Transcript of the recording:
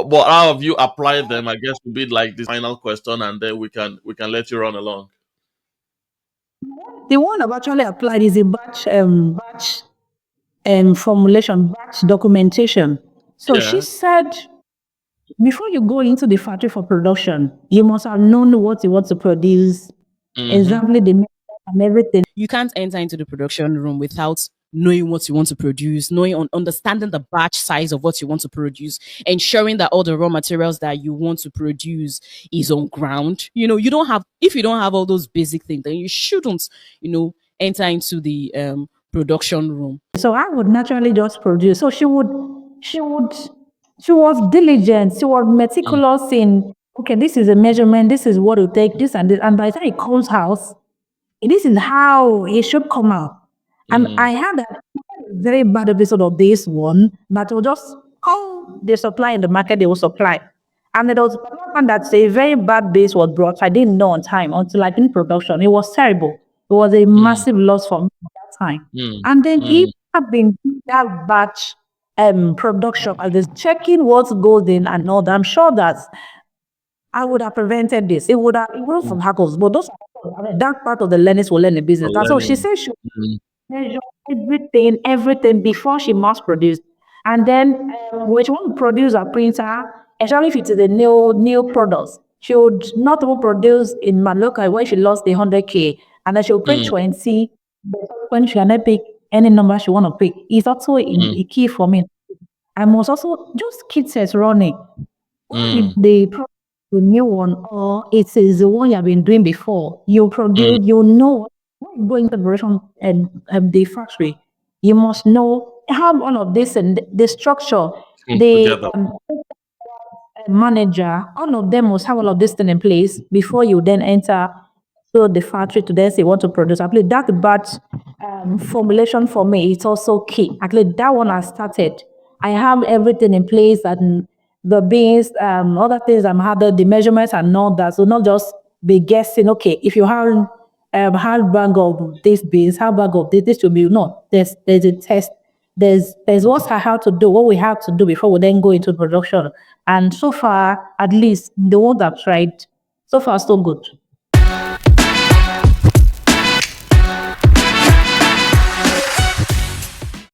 but how have you applied them? I guess would be like this final question, and then we can let you run along. The one I've actually applied is a batch formulation, batch documentation. So she Yeah. said, before you go into the factory for production, you must have known what you want to produce, Mm-hmm. exactly the method and everything. You can't enter into the production room without knowing what you want to produce, understanding the batch size of what you want to produce, ensuring that all the raw materials that you want to produce is on ground. You don't have if you don't have all those basic things, then you shouldn't, enter into the production room. So I would naturally just produce. So she would, she was diligent. She was meticulous in, okay, this is a measurement, this is what it take, this and this. And by the time it comes out, this is how it should come out. And I had a very bad episode of this one, but it was just how they supply in the market, they will supply. And there was one that a very bad base was brought. I didn't know on time until I in production. It was terrible. It was a massive loss for me at that time. And then if I've been doing that batch production, and just checking what goes in and all that, I'm sure that I would have prevented this. It would from hackers, but those that part of the learners will learn the business. For And so she learning. said she measure everything before she mass produce. And then when she want to produce a printer, especially if it is a new product, she would not even produce in Maloka when she lost the 100K, and then she'll print 20. When she cannot pick any number she want to pick, it's also a key for me. I must also just keep set running. If the product is a new one or it is the one you have been doing before, you produce, you know when you go into production and the factory, you must know have all of this and the structure, the Together. manager, all of them must have all of this thing in place before you then enter to the factory to then say want to produce. I believe that batch formulation for me is also key. Actually, that one I started. I have everything in place and the beans, other things I'm had the measurements and all that. So not just be guessing. Okay, if you have half bag of this beans, half bag of this should be no. There's a test. There's what I have to do, what we have to do before we then go into production. And so far, at least the one I've tried, so far so good.